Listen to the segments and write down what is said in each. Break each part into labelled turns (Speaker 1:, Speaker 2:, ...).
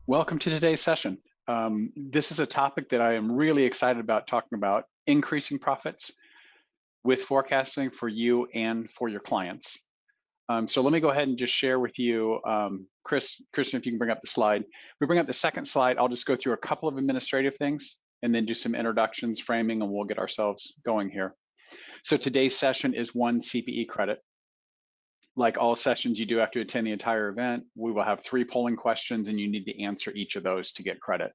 Speaker 1: Welcome to today's session. This is a topic that I am really excited about talking about, increasing profits with forecasting for you and for your clients. So let me go ahead and just share with you, Christian, if you can bring up the slide. If we bring up the second slide, I'll just go through a couple of administrative things and then do some introductions, framing, and we'll get ourselves going here. So today's session is 1 CPE credit. Like all sessions, you do have to attend the entire event. We will have 3 polling questions and you need to answer each of those to get credit.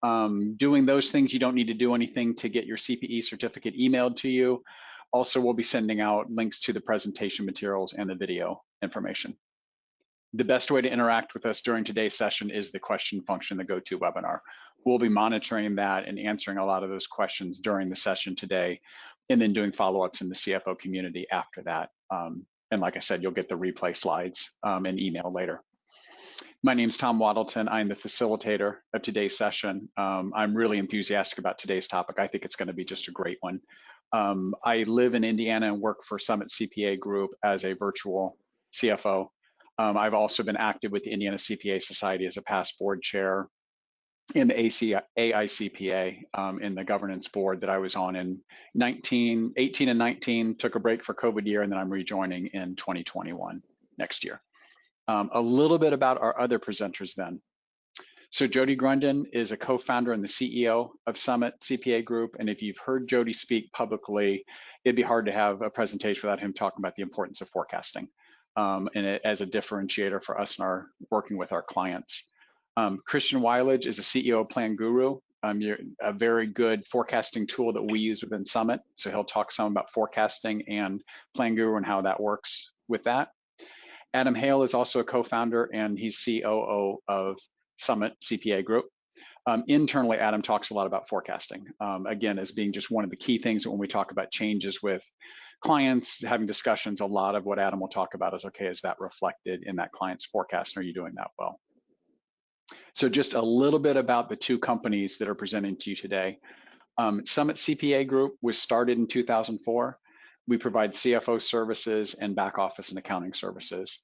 Speaker 1: Doing those things, you don't need to do anything to get your CPE certificate emailed to you. Also, we'll be sending out links to the presentation materials and the video information. The best way to interact with us during today's session is the question function, the GoToWebinar. We'll be monitoring that and answering a lot of those questions during the session today, and then doing follow-ups in the CFO community after that. And like I said, you'll get the replay slides and email later. My name's Tom Wadelton. I'm the facilitator of today's session. I'm really enthusiastic about today's topic. I think it's going to be just a great one. I live in Indiana and work for Summit CPA Group as a virtual CFO. I've also been active with the Indiana CPA Society as a past board chair in the AICPA in the governance board that I was on in 18 and 19, took a break for COVID year, and then I'm rejoining in 2021 next year. A little bit about our other presenters then. So Jody Grunden is a co-founder and the CEO of Summit CPA Group. And if you've heard Jody speak publicly, it'd be hard to have a presentation without him talking about the importance of forecasting and as a differentiator for us in our working with our clients. Christian Wielage is the CEO of PlanGuru, a very good forecasting tool that we use within Summit. So he'll talk some about forecasting and PlanGuru and how that works with that. Adam Hale is also a co-founder and he's COO of Summit CPA Group. Internally, Adam talks a lot about forecasting, again, as being just one of the key things that when we talk about changes with clients, having discussions, a lot of what Adam will talk about is, okay, is that reflected in that client's forecast? And are you doing that well? So just a little bit about the 2 companies that are presenting to you today. Summit CPA Group was started in 2004. We provide CFO services and back office and accounting services.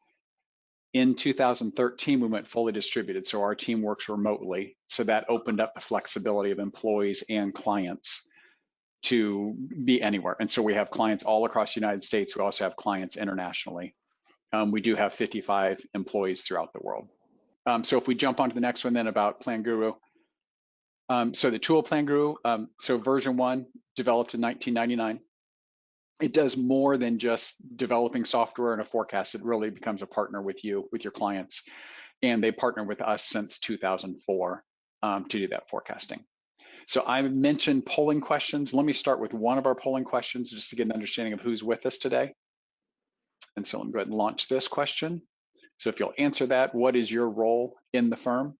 Speaker 1: In 2013, we went fully distributed, so our team works remotely. So that opened up the flexibility of employees and clients to be anywhere. And so we have clients all across the United States. We also have clients internationally. We do have 55 employees throughout the world. So if we jump onto the next one then about PlanGuru. So the tool PlanGuru, so version 1 developed in 1999. It does more than just developing software and a forecast. It really becomes a partner with you, with your clients. And they partner with us since 2004 to do that forecasting. So I mentioned polling questions. Let me start with one of our polling questions just to get an understanding of who's with us today. And so let me go ahead and launch this question. So if you'll answer that, what is your role in the firm?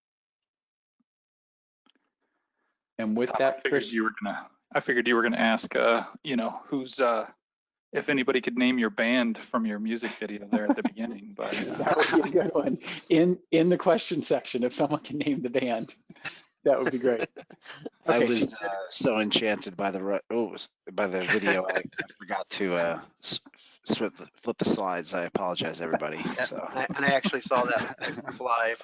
Speaker 1: And with that,
Speaker 2: I figured you were gonna ask, you know, who's if anybody could name your band from your music video there at the beginning, but
Speaker 1: that would be a good one. In the question section, if someone can name the band, that would be great.
Speaker 3: Okay. I was so enchanted by the video, I forgot to flip the slides. I apologize, everybody. So.
Speaker 4: And I actually saw that live.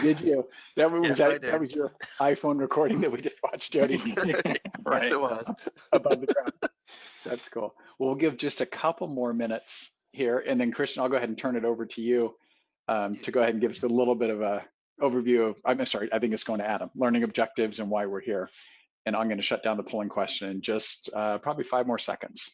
Speaker 1: Did you? That was,
Speaker 4: yes,
Speaker 1: that was your iPhone recording that we just watched, Jody.
Speaker 4: Right. Yes, it was.
Speaker 1: Above the ground. That's cool. We'll give just a couple more minutes here, and then Christian, I'll go ahead and turn it over to you to go ahead and give us a little bit of a overview of, I'm sorry, I think it's going to Adam, learning objectives and why we're here. And I'm going to shut down the polling question in just probably 5 more seconds.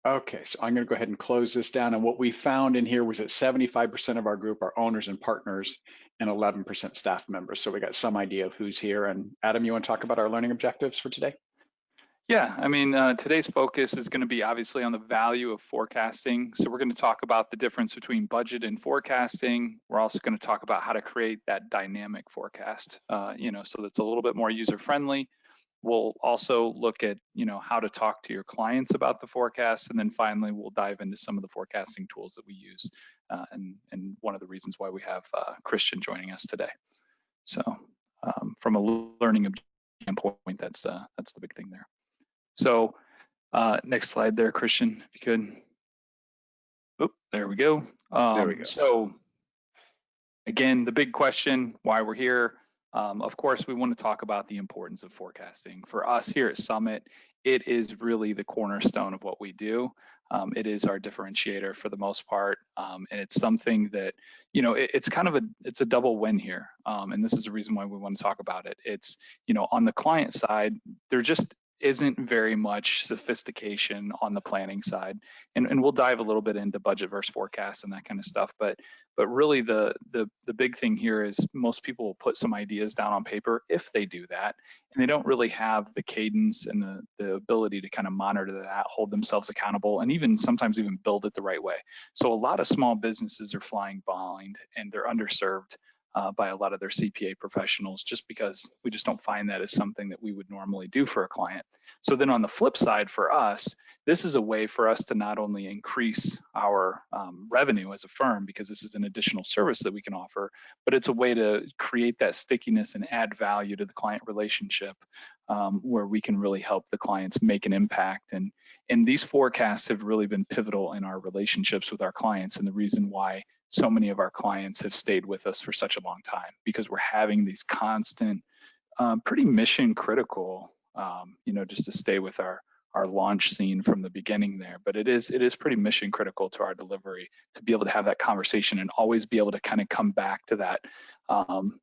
Speaker 1: Okay, so I'm going to go ahead and close this down. And what we found in here was that 75% of our group are owners and partners and 11% staff members. So we got some idea of who's here. And Adam, you want to talk about our learning objectives for today?
Speaker 2: Yeah, I mean, today's focus is going to be obviously on the value of forecasting. So we're going to talk about the difference between budget and forecasting. We're also going to talk about how to create that dynamic forecast, you know, so that's a little bit more user-friendly. We'll also look at, you know, how to talk to your clients about the forecast. And then finally, we'll dive into some of the forecasting tools that we use and one of the reasons why we have Christian joining us today. So from a learning standpoint, that's the big thing there. So next slide there, Christian, if you could. Oh, there we go.
Speaker 3: There we go.
Speaker 2: So again, the big question, why we're here. Of course, we want to talk about the importance of forecasting. For us here at Summit, it is really the cornerstone of what we do. It is our differentiator for the most part, and it's something that, you know, it's kind of it's a double win here, and this is the reason why we want to talk about it. It's, you know, on the client side, there just isn't very much sophistication on the planning side, and we'll dive a little bit into budget versus forecast and that kind of stuff, but really the big thing here is most people will put some ideas down on paper if they do that, and they don't really have the cadence and the ability to kind of monitor that, hold themselves accountable, and even sometimes even build it the right way. So a lot of small businesses are flying blind and they're underserved by a lot of their CPA professionals, just because we just don't find that as something that we would normally do for a client. So then on the flip side for us, this is a way for us to not only increase our revenue as a firm, because this is an additional service that we can offer, but it's a way to create that stickiness and add value to the client relationship, where we can really help the clients make an impact. And these forecasts have really been pivotal in our relationships with our clients, and the reason why so many of our clients have stayed with us for such a long time, because we're having these constant, pretty mission critical, you know, just to stay with our launch scene from the beginning there. But it is pretty mission critical to our delivery to be able to have that conversation and always be able to kind of come back to that,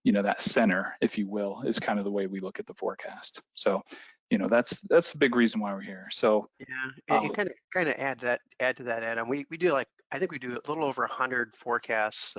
Speaker 2: you know, that center, if you will, is kind of the way we look at the forecast. So, you know, that's the big reason why we're here. So
Speaker 4: yeah, and kind of add to that, Adam. We do, like, I think we do a little over 100 forecasts.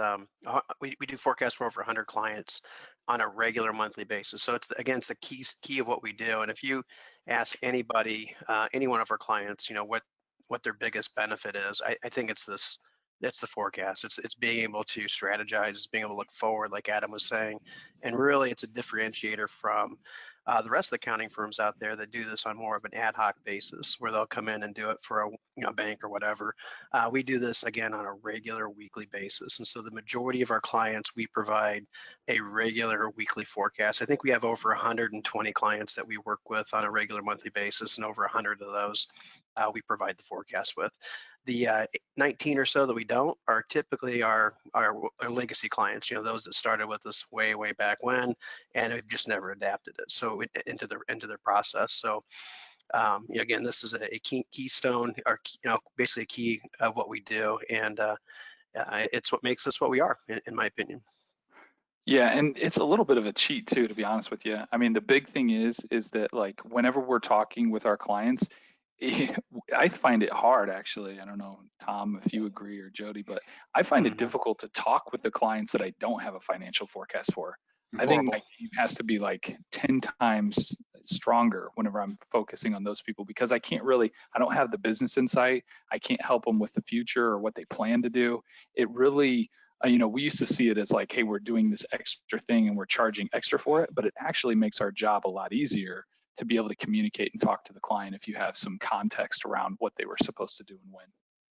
Speaker 4: We do forecasts for over 100 clients on a regular monthly basis. So it's the key of what we do. And if you ask anybody, any one of our clients, you know, what their biggest benefit is, I think it's this. It's the forecast. It's being able to strategize, it's being able to look forward, like Adam was saying, and really it's a differentiator from the rest of the accounting firms out there that do this on more of an ad hoc basis, where they'll come in and do it for a bank or whatever. We do this again on a regular weekly basis, and so the majority of our clients, we provide a regular weekly forecast. I think we have over 120 clients that we work with on a regular monthly basis, and over 100 of those we provide the forecast with. The 19 or so that we don't are typically our legacy clients, you know, those that started with us way back when, and have just never adapted it into their process. So again, this is a keystone, or, you know, basically a key of what we do, and it's what makes us what we are, in my opinion.
Speaker 2: yeah, and it's a little bit of a cheat too, to be honest with you. I mean, the big thing is that, like, whenever we're talking with our clients, I find it hard, actually. I don't know, Tom, if you agree, or Jody, but I find it difficult to talk with the clients that I don't have a financial forecast for. I think my team has to be like 10 times stronger whenever I'm focusing on those people, because I don't have the business insight. I can't help them with the future or what they plan to do. It really, you know, we used to see it as like, hey, we're doing this extra thing and we're charging extra for it, but it actually makes our job a lot easier to be able to communicate and talk to the client if you have some context around what they were supposed to do and when.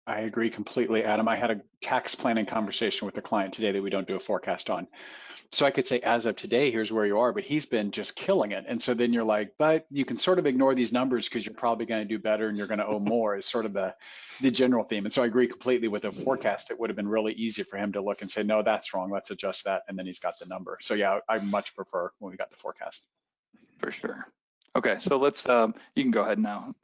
Speaker 1: I agree completely, Adam. I had a tax planning conversation with a client today that we don't do a forecast on. So I could say, as of today, here's where you are, but he's been just killing it. And so then you're like, but you can sort of ignore these numbers because you're probably going to do better and you're going to owe more, is sort of the general theme. And so I agree completely with the forecast. It would have been really easy for him to look and say, no, that's wrong, let's adjust that. And then he's got the number. So yeah, I much prefer when we got the forecast.
Speaker 2: For sure. Okay, so let's, you can go ahead now.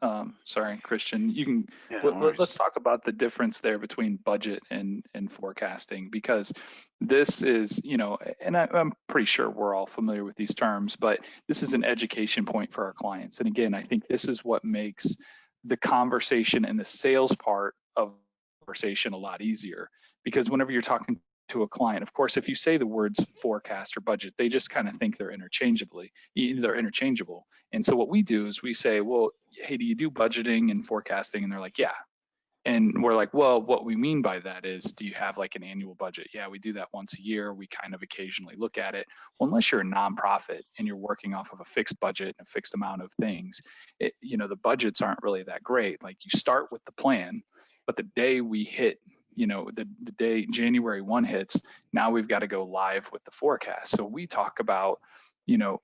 Speaker 2: Sorry, Christian, you can, let's talk about the difference there between budget and forecasting, because this is, you know, and I'm pretty sure we're all familiar with these terms, but this is an education point for our clients. And again, I think this is what makes the conversation and the sales part of conversation a lot easier, because whenever you're talking to a client, of course, if you say the words forecast or budget, they just kind of think they're interchangeable. And so what we do is we say, well, hey, do you do budgeting and forecasting? And they're like, yeah. And we're like, well, what we mean by that is, do you have like an annual budget? Yeah, we do that once a year. We kind of occasionally look at it. Well, unless you're a nonprofit and you're working off of a fixed budget and a fixed amount of things, you know, the budgets aren't really that great. Like, you start with the plan, but the day we hit, you know, the day January 1 hits, now we've got to go live with the forecast. So we talk about,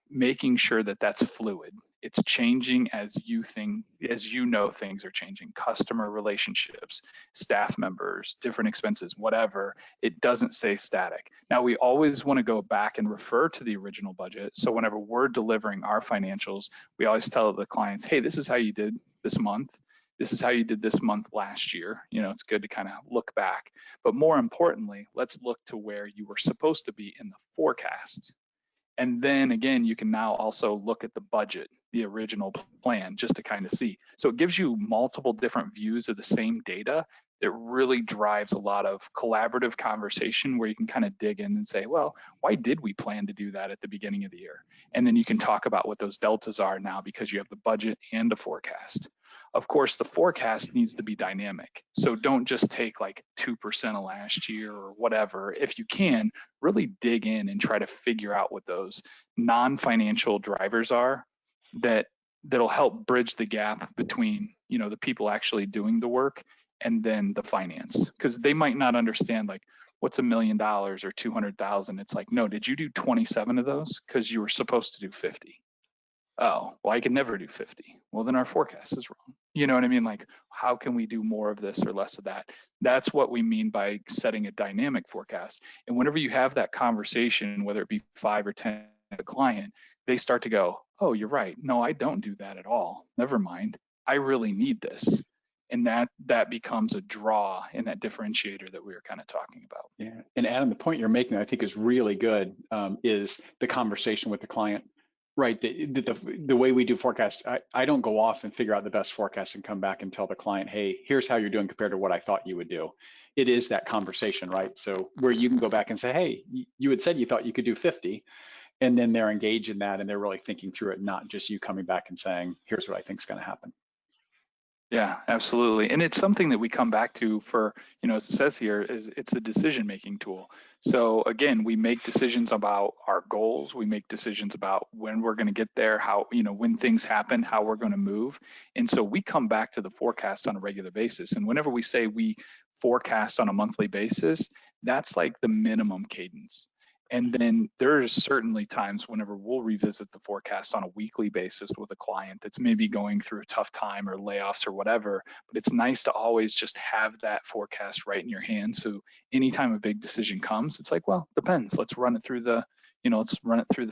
Speaker 2: making sure that that's fluid. It's changing as you know things are changing. Customer relationships, staff members, different expenses, whatever. It doesn't stay static. Now, we always want to go back and refer to the original budget. So whenever we're delivering our financials, we always tell the clients, hey, this is how you did this month. This is how you did this month last year. It's good to kind of look back. But more importantly, let's look to where you were supposed to be in the forecast. And then again, you can now also look at the budget, the original plan, just to kind of see. So it gives you multiple different views of the same data. It really drives a lot of collaborative conversation where you can kind of dig in and say, well, why did we plan to do that at the beginning of the year? And then you can talk about what those deltas are now because you have the budget and the forecast. Of course, the forecast needs to be dynamic. So don't just take like 2% of last year or whatever. If you can, really dig in and try to figure out what those non-financial drivers are that'll help bridge the gap between, the people actually doing the work and then the finance. Because they might not understand like what's $1 million or 200,000. It's like, no, did you do 27 of those? Because you were supposed to do 50. Oh, well, I can never do 50. Well, then our forecast is wrong. You know what I mean? Like, how can we do more of this or less of that? That's what we mean by setting a dynamic forecast. And whenever you have that conversation, whether it be 5 or 10 with a client, they start to go, oh, you're right. No, I don't do that at all. Never mind. I really need this. And that becomes a draw in that differentiator that we were kind of talking about.
Speaker 1: Yeah. And Adam, the point you're making, I think is really good, is the conversation with the client. Right, the way we do forecast, I don't go off and figure out the best forecast and come back and tell the client, hey, here's how you're doing compared to what I thought you would do. It is that conversation, right? So where you can go back and say, hey, you had said you thought you could do 50, and then they're engaged in that and they're really thinking through it, not just you coming back and saying, here's what I think is going to happen.
Speaker 2: Yeah, absolutely. And it's something that we come back to for, as it says here, is it's a decision-making tool. So again, we make decisions about our goals. We make decisions about when we're going to get there, how, when things happen, how we're going to move. And so we come back to the forecast on a regular basis. And whenever we say we forecast on a monthly basis, that's like the minimum cadence. And then there's certainly times whenever we'll revisit the forecast on a weekly basis with a client that's maybe going through a tough time or layoffs or whatever, but it's nice to always just have that forecast right in your hand. So anytime a big decision comes, it's like, well, depends. Let's run it through the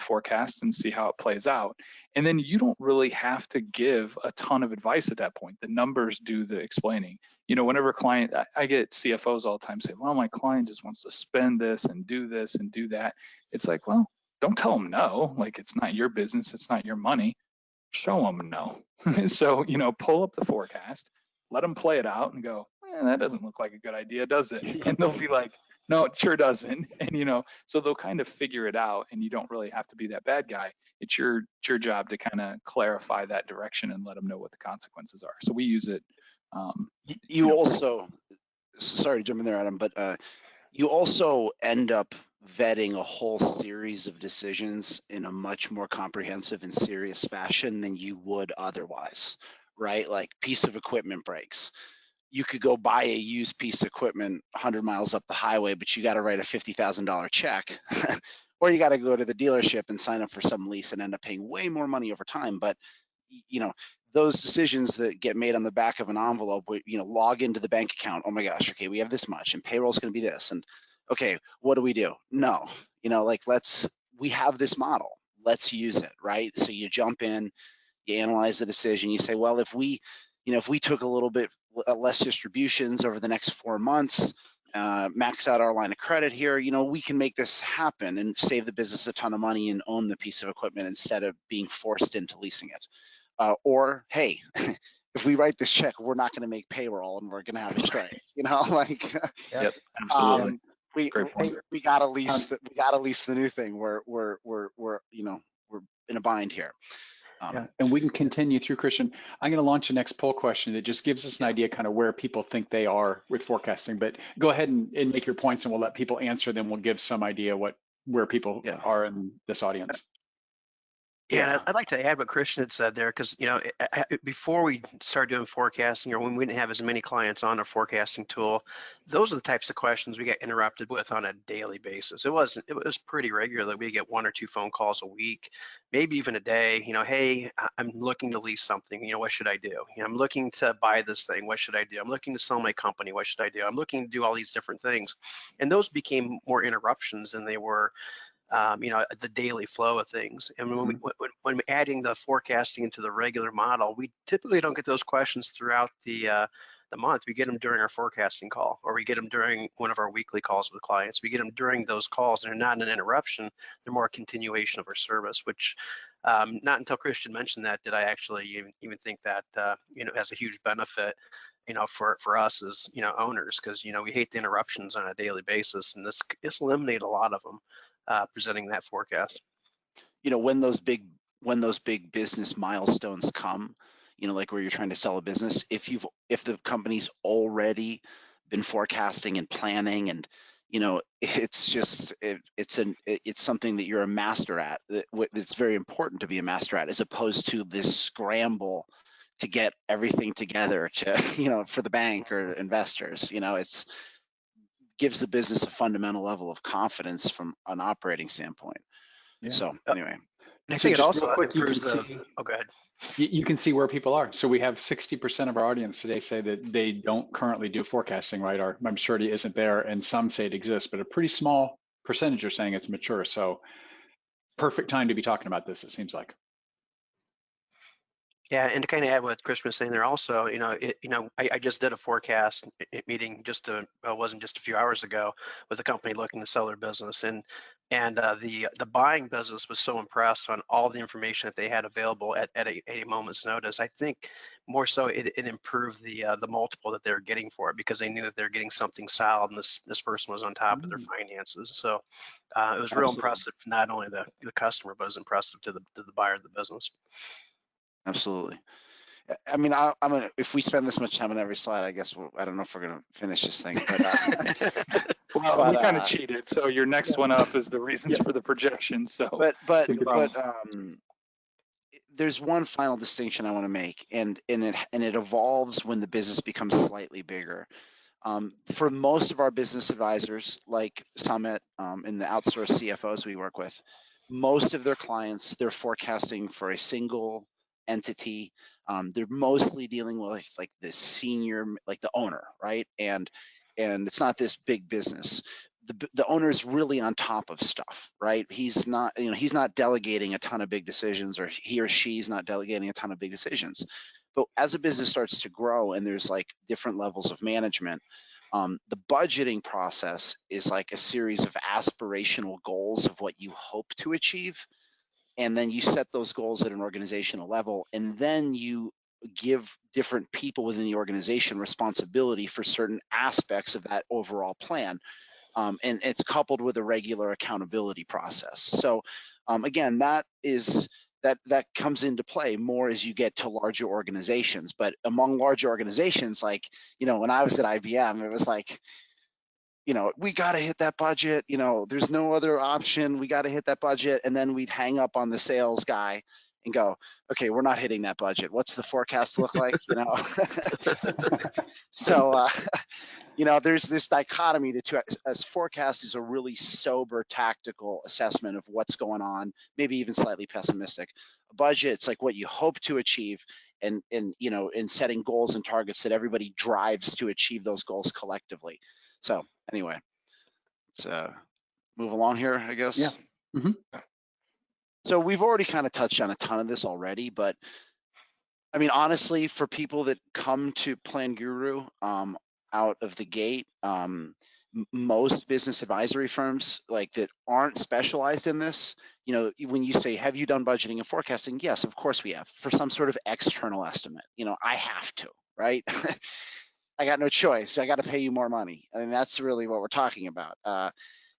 Speaker 2: forecast and see how it plays out. And then you don't really have to give a ton of advice at that point. The numbers do the explaining. Whenever a client, I get CFOs all the time say, well, my client just wants to spend this and do that. It's like, well, don't tell them no. Like, it's not your business. It's not your money. Show them no. So, pull up the forecast, let them play it out and go, that doesn't look like a good idea, does it? And they'll be like, no, it sure doesn't. And, so they'll kind of figure it out and you don't really have to be that bad guy. It's your job to kind of clarify that direction and let them know what the consequences are. So we use it.
Speaker 3: You also, sorry to jump in there, Adam, but you also end up vetting a whole series of decisions in a much more comprehensive and serious fashion than you would otherwise, right? Like piece of equipment breaks. You could go buy a used piece of equipment 100 miles up the highway, but you got to write a $50,000 check, or you got to go to the dealership and sign up for some lease and end up paying way more money over time. But those decisions that get made on the back of an envelope, log into the bank account. Oh my gosh, okay, we have this much, and payroll's going to be this, and okay, what do we do? No, we have this model. Let's use it, right? So you jump in, you analyze the decision, you say, well, if we took a little bit less distributions over the next 4 months, max out our line of credit here, we can make this happen and save the business a ton of money and own the piece of equipment instead of being forced into leasing it. Or, hey, if we write this check, we're not going to make payroll and we're going to have a strike.
Speaker 2: Yep, absolutely.
Speaker 3: We got to lease. We got to lease the new thing. We're in a bind here.
Speaker 1: Yeah, and we can continue through, Christian. I'm going to launch the next poll question that just gives us an idea kind of where people think they are with forecasting. But go ahead and make your points, and we'll let people answer. Then we'll give some idea where people are in this audience.
Speaker 4: Yeah,
Speaker 3: Yeah.
Speaker 4: and I'd like to add what Christian had said there, because before we started doing forecasting, or when we didn't have as many clients on a forecasting tool, those are the types of questions we get interrupted with on a daily basis. It was pretty regular that we get 1 or 2 phone calls a week, maybe even a day. Hey, I'm looking to lease something. What should I do? I'm looking to buy this thing. What should I do? I'm looking to sell my company. What should I do? I'm looking to do all these different things, and those became more interruptions than they were the daily flow of things. And when we're adding the forecasting into the regular model, we typically don't get those questions throughout the month. We get them during our forecasting call, or we get them during one of our weekly calls with clients. We get them during those calls, and they're not an interruption. They're more a continuation of our service, which not until Christian mentioned that did I actually even think that has a huge benefit for us as owners, because we hate the interruptions on a daily basis, and this eliminated a lot of them. Presenting that forecast.
Speaker 3: When those big business milestones come, like where you're trying to sell a business, if the company's already been forecasting and planning, and it's just it's something that you're a master at. It's very important to be a master at, as opposed to this scramble to get everything together to for the bank or investors. It's gives the business a fundamental level of confidence from an operating standpoint.
Speaker 1: Yeah.
Speaker 3: So anyway,
Speaker 4: I
Speaker 1: so
Speaker 4: think it
Speaker 1: just
Speaker 4: also
Speaker 1: real quick,
Speaker 4: improves the. Oh, go ahead.
Speaker 1: You can see where people are. So we have 60% of our audience today say that they don't currently do forecasting, right? Our maturity isn't there, and some say it exists, but a pretty small percentage are saying it's mature. So perfect time to be talking about this, it seems like.
Speaker 4: Yeah, and to kind of add what Chris was saying there also, I just did a forecast meeting wasn't just a few hours ago with a company looking to sell their business, and the buying business was so impressed on all the information that they had available at a moment's notice. I think more so it improved the multiple that they're getting for it, because they knew that they're getting something solid, and this person was on top of their finances. So it was real impressive to not only the customer, but it was impressive to the buyer of the business.
Speaker 3: Absolutely. I mean, I'm gonna. If we spend this much time on every slide, I guess I don't know if we're gonna finish this thing. But
Speaker 2: well, we kind of cheated. So your next one up is the reasons for the projection. So,
Speaker 3: but there's one final distinction I want to make, and it evolves when the business becomes slightly bigger. For most of our business advisors, like Summit and the outsourced CFOs we work with, most of their clients, they're forecasting for a single entity. They're mostly dealing with like the senior, like the owner, right? And it's not this big business. The owner is really on top of stuff, right? He's not delegating a ton of big decisions, or he or she's not delegating a ton of big decisions. But as a business starts to grow and there's like different levels of management, the budgeting process is like a series of aspirational goals of what you hope to achieve. And then you set those goals at an organizational level, and then you give different people within the organization responsibility for certain aspects of that overall plan. And it's coupled with a regular accountability process. So again, that comes into play more as you get to larger organizations. But among larger organizations, like, when I was at IBM, it was like, we got to hit that budget. There's no other option. We got to hit that budget. And then we'd hang up on the sales guy and go, okay, we're not hitting that budget. What's the forecast look like? So, there's this dichotomy. The two, as forecast is a really sober, tactical assessment of what's going on, maybe even slightly pessimistic. A budget, it's like what you hope to achieve, and in setting goals and targets that everybody drives to achieve those goals collectively. So anyway, let's move along here, I guess.
Speaker 1: Yeah. Mm-hmm.
Speaker 3: So we've already kind of touched on a ton of this already, but I mean, honestly, for people that come to PlanGuru out of the gate, most business advisory firms like that aren't specialized in this, when you say, have you done budgeting and forecasting? Yes, of course we have, for some sort of external estimate. I have to, right? I got no choice. I got to pay you more money. I mean, that's really what we're talking about.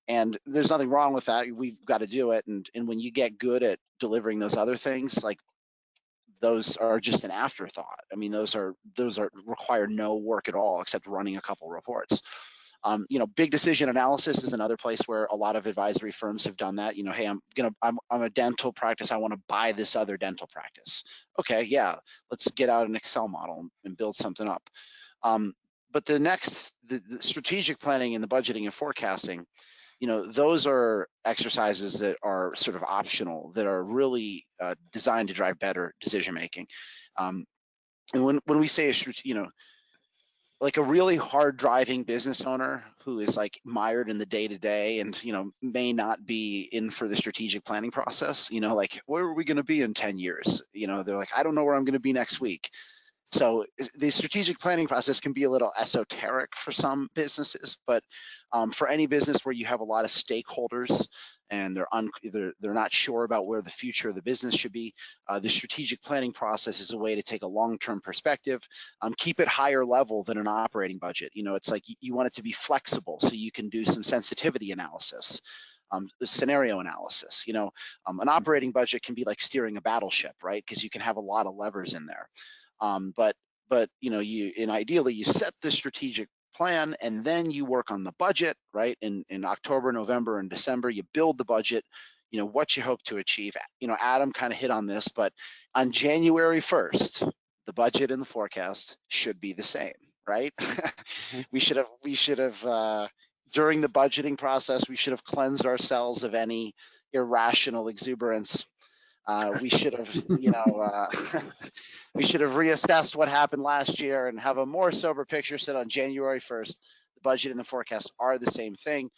Speaker 3: And there's nothing wrong with that. We've got to do it. And when you get good at delivering those other things, like those are just an afterthought. I mean, those are require no work at all except running a couple reports. Big decision analysis is another place where a lot of advisory firms have done that. Hey, I'm a dental practice. I want to buy this other dental practice. Okay, yeah, let's get out an Excel model and build something up. But the strategic planning and the budgeting and forecasting, those are exercises that are sort of optional, that are really designed to drive better decision making. And when we say like a really hard driving business owner who is like mired in the day to day and may not be in for the strategic planning process, like where are we going to be in 10 years? They're like, I don't know where I'm going to be next week. So the strategic planning process can be a little esoteric for some businesses, but for any business where you have a lot of stakeholders and they're not sure about where the future of the business should be, the strategic planning process is a way to take a long-term perspective, keep it higher level than an operating budget. It's like you want it to be flexible so you can do some sensitivity analysis. Scenario analysis. An operating budget can be like steering a battleship, right? Because you can have a lot of levers in there. But ideally you set the strategic plan and then you work on the budget, right? In October, November, and December, you build the budget, what you hope to achieve. Adam kind of hit on this, but on January 1st, the budget and the forecast should be the same, right? We should have during the budgeting process, we should have cleansed ourselves of any irrational exuberance. We should have, we should have reassessed what happened last year and have a more sober picture so that on January 1st, the budget and the forecast are the same thing.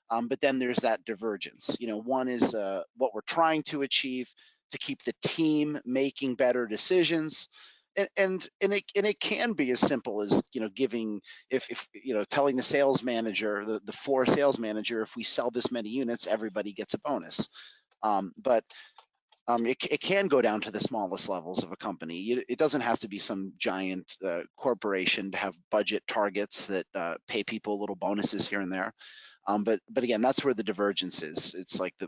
Speaker 3: But then there's that divergence. One is what we're trying to achieve to keep the team making better decisions. And it can be as simple as giving if telling the sales manager, the floor sales manager, if we sell this many units, everybody gets a bonus. But it can go down to the smallest levels of a company. It doesn't have to be some giant corporation to have budget targets that pay people little bonuses here and there. But again, that's where the divergence is. It's like the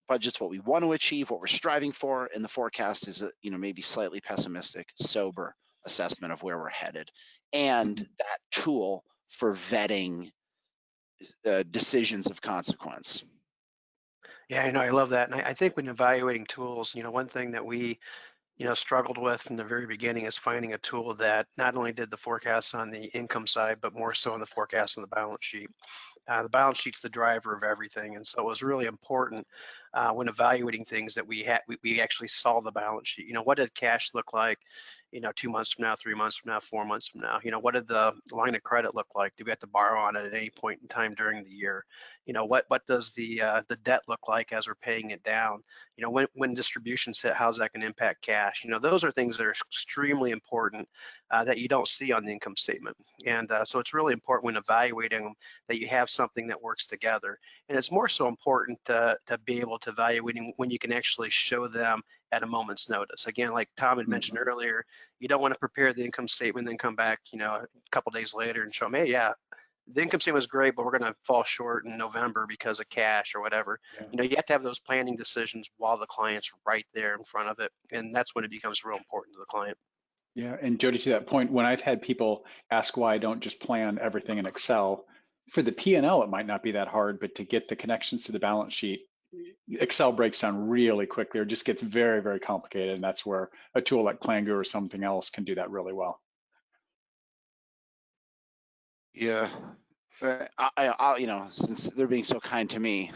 Speaker 3: budget's what we want to achieve, what we're striving for, and the forecast is maybe slightly pessimistic, sober assessment of where we're headed, and that tool for vetting decisions of consequence.
Speaker 4: Yeah, I love that. And I think when evaluating tools, one thing that we, struggled with from the very beginning is finding a tool that not only did the forecast on the income side, but more so on the forecast on the balance sheet. The balance sheet's the driver of everything. And so it was really important when evaluating things that we actually saw the balance sheet. What did cash look like, 2 months from now, 3 months from now, 4 months from now? What did the line of credit look like? Do we have to borrow on it at any point in time during the year? What does the debt look like as we're paying it down? When distributions hit, how's that going to impact cash? Those are things that are extremely important that you don't see on the income statement. And so it's really important when evaluating them that you have something that works together. And it's more so important to be able to evaluate when you can actually show them at a moment's notice. Again, like Tom had mentioned earlier, you don't want to prepare the income statement and then come back, a couple days later and show them, hey, yeah, the income statement was great, but we're going to fall short in November because of cash or whatever.
Speaker 1: Yeah.
Speaker 4: You have to have those planning decisions while the client's right there in front of it. And that's when it becomes real important to the client.
Speaker 1: Yeah, and Jody, to that point, when I've had people ask why I don't just plan everything in Excel, for the P&L, it might not be that hard, but to get the connections to the balance sheet, Excel breaks down really quickly or just gets very, very complicated. And that's where a tool like PlanGuru or something else can do that really well.
Speaker 3: Yeah, I since they're being so kind to me,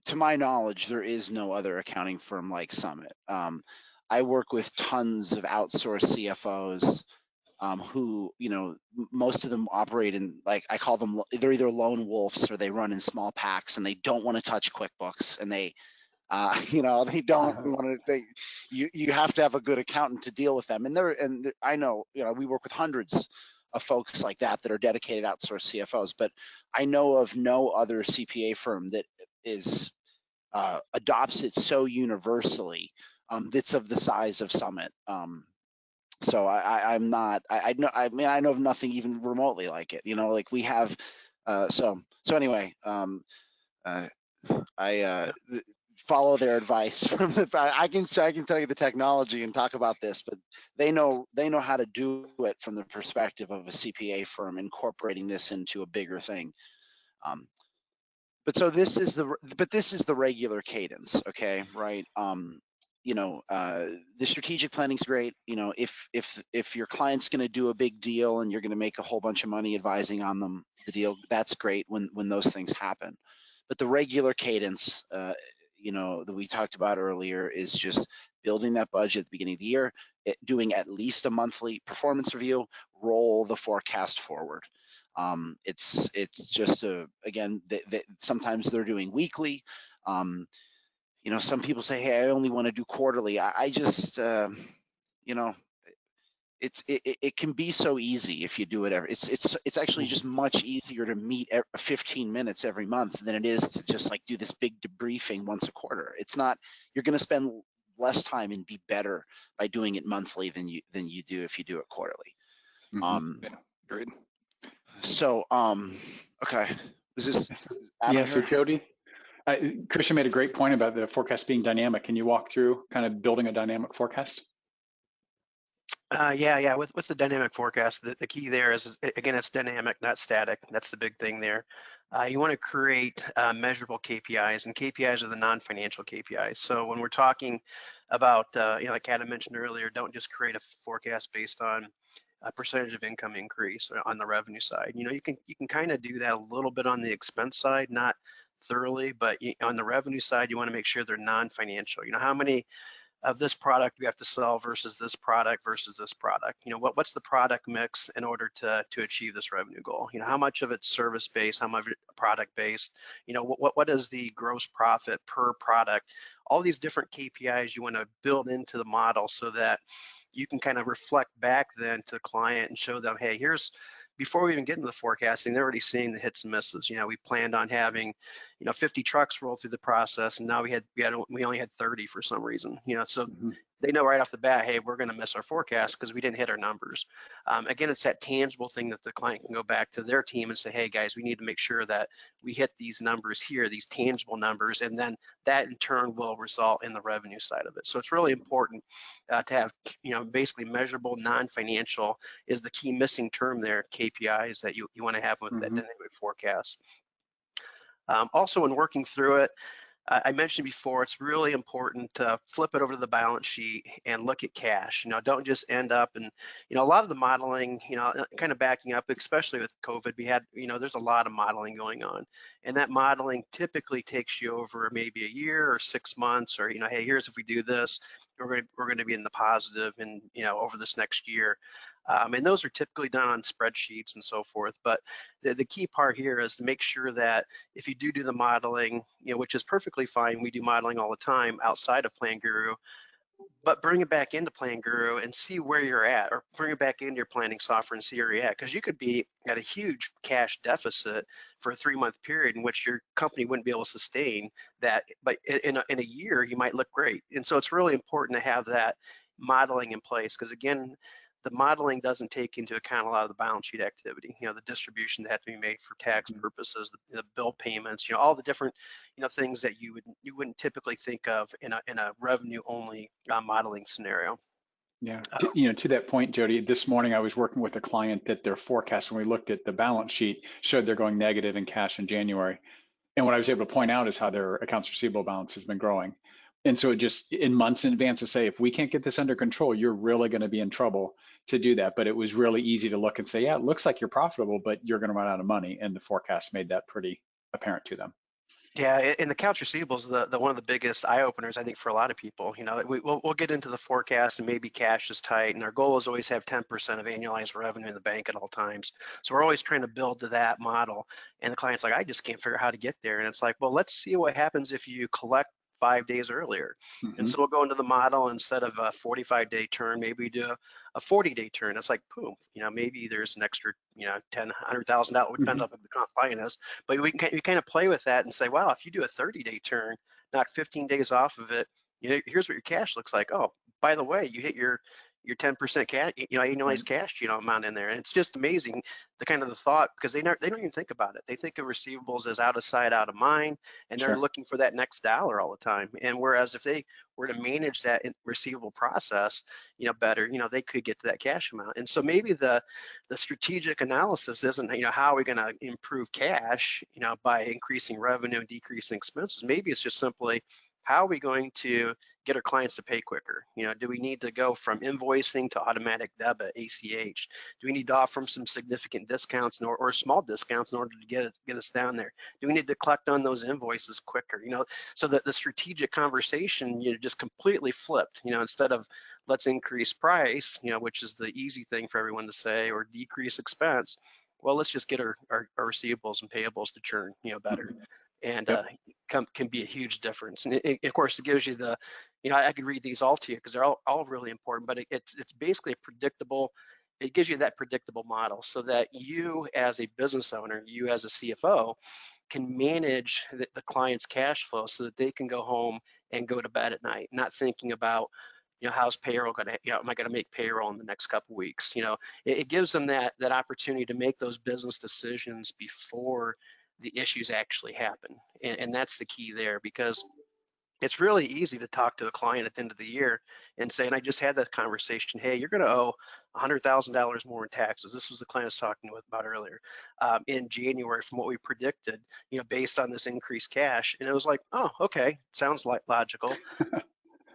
Speaker 3: to my knowledge, there is no other accounting firm like Summit. I work with tons of outsourced CFOs who, most of them operate in, like, I call them, they're either lone wolves or they run in small packs and they don't want to touch QuickBooks, and they don't want to. You have to have a good accountant to deal with them. And I know, we work with hundreds of folks like that are dedicated outsourced CFOs, but I know of no other CPA firm that is adopts it so universally. That's of the size of Summit. So I'm not. I know of nothing even remotely like it. Like we have. So anyway, follow their advice from the. I can tell you the technology and talk about this, but they know how to do it from the perspective of a CPA firm incorporating this into a bigger thing. But so this is the regular cadence, okay, right? The strategic planning's great. If your client's going to do a big deal and you're going to make a whole bunch of money advising on them, the deal, that's great when those things happen. But the regular cadence, that we talked about earlier, is just building that budget at the beginning of the year, doing at least a monthly performance review, roll the forecast forward. It's just again, sometimes they're doing weekly. Some people say, hey, I only want to do quarterly. I just, it can be so easy if you do it it's actually just much easier to meet 15 minutes every month than it is to just like do this big debriefing once a quarter. It's not, you're going to spend less time and be better by doing it monthly than you do if you do it quarterly.
Speaker 2: Yeah, great.
Speaker 3: So, okay, was this Adam
Speaker 1: Yeah,
Speaker 3: here?
Speaker 1: so Jody, Christian made a great point about the forecast being dynamic. Can you walk through kind of building a dynamic forecast?
Speaker 4: Yeah. With the dynamic forecast, the key there is, again, it's dynamic, not static. That's the big thing there. You want to create measurable KPIs, and KPIs are the non-financial KPIs. So when we're talking about, like Adam mentioned earlier, don't just create a forecast based on a percentage of income increase on the revenue side. You can kind of do that a little bit on the expense side, not thoroughly, but on the revenue side, you want to make sure they're non-financial. How many of this product you have to sell versus this product versus this product? What's the product mix in order to achieve this revenue goal? How much of it's service based, how much of it product based? What is the gross profit per product? All these different KPIs you want to build into the model so that you can kind of reflect back then to the client and show them, hey, before we even get into the forecasting, they're already seeing the hits and misses. We planned on having, 50 trucks roll through the process, and now we only had 30 for some reason. So they know right off the bat, hey, we're going to miss our forecast because we didn't hit our numbers. Again, it's that tangible thing that the client can go back to their team and say, hey guys, we need to make sure that we hit these numbers here, these tangible numbers, and then that in turn will result in the revenue side of it. So it's really important to have, basically measurable, non-financial is the key missing term there, KPIs that you want to have with that dynamic forecast. Also, when working through it, I mentioned before, it's really important to flip it over to the balance sheet and look at cash. Don't just end up and, a lot of the modeling, kind of backing up, especially with COVID, we had, there's a lot of modeling going on. And that modeling typically takes you over maybe a year or 6 months, or, hey, here's if we do this, we're going to be in the positive and, over this next year. And those are typically done on spreadsheets and so forth. But the key part here is to make sure that if you do the modeling, which is perfectly fine, we do modeling all the time outside of PlanGuru, but bring it back into PlanGuru and see where you're at, or bring it back into your planning software and see where you're at, because you could be at a huge cash deficit for a 3-month period in which your company wouldn't be able to sustain that. But in a year, you might look great. And so it's really important to have that modeling in place, because again, the modeling doesn't take into account a lot of the balance sheet activity, the distribution that have to be made for tax purposes, the bill payments, all the different, things that you wouldn't typically think of in a revenue only modeling scenario.
Speaker 1: Yeah, to that point, Jody, this morning I was working with a client that their forecast, when we looked at the balance sheet, showed they're going negative in cash in January. And what I was able to point out is how their accounts receivable balance has been growing. And so it just in months in advance to say, if we can't get this under control, you're really going to be in trouble to do that. But it was really easy to look and say, yeah, it looks like you're profitable, but you're going to run out of money. And the forecast made that pretty apparent to them.
Speaker 4: Yeah, and the accounts receivables, the one of the biggest eye openers, I think, for a lot of people. We'll get into the forecast and maybe cash is tight, and our goal is always have 10% of annualized revenue in the bank at all times. So we're always trying to build to that model. And the client's like, I just can't figure out how to get there. And it's like, well, let's see what happens if you collect 5 days earlier. And so we'll go into the model, instead of a 45-day turn, maybe we do a 40-day turn. It's like, boom, maybe there's an extra, $10,000, $100,000, depends on what the client is. But we kind of play with that and say, wow, if you do a 30-day turn, knock 15 days off of it, here's what your cash looks like. Oh, by the way, you hit your your 10% cash, annualized cash, amount in there. And it's just amazing the kind of the thought, because they don't even think about it. They think of receivables as out of sight, out of mind, and they're looking for that next dollar all the time. And whereas if they were to manage that receivable process, better, they could get to that cash amount. And so maybe the strategic analysis isn't, how are we going to improve cash, by increasing revenue and decreasing expenses. Maybe it's just simply, how are we going to get our clients to pay quicker? Do we need to go from invoicing to automatic debit, ACH? Do we need to offer them some significant discounts or small discounts in order to get us down there? Do we need to collect on those invoices quicker? So that the strategic conversation, just completely flipped. Instead of let's increase price, which is the easy thing for everyone to say, or decrease expense. Well, let's just get our receivables and payables to churn, better. And can be a huge difference. And of course, it gives you the, I could read these all to you because they're all really important, but it's basically a predictable, it gives you that predictable model so that you as a business owner, you as a CFO, can manage the client's cash flow so that they can go home and go to bed at night, not thinking about, how's payroll going to, am I going to make payroll in the next couple of weeks? It gives them that opportunity to make those business decisions before the issues actually happen. And that's the key there, because it's really easy to talk to a client at the end of the year and say, and I just had that conversation, hey, you're going to owe $100,000 more in taxes. This was the client I was talking about earlier, in January from what we predicted, based on this increased cash. And it was like, oh, okay, sounds like logical.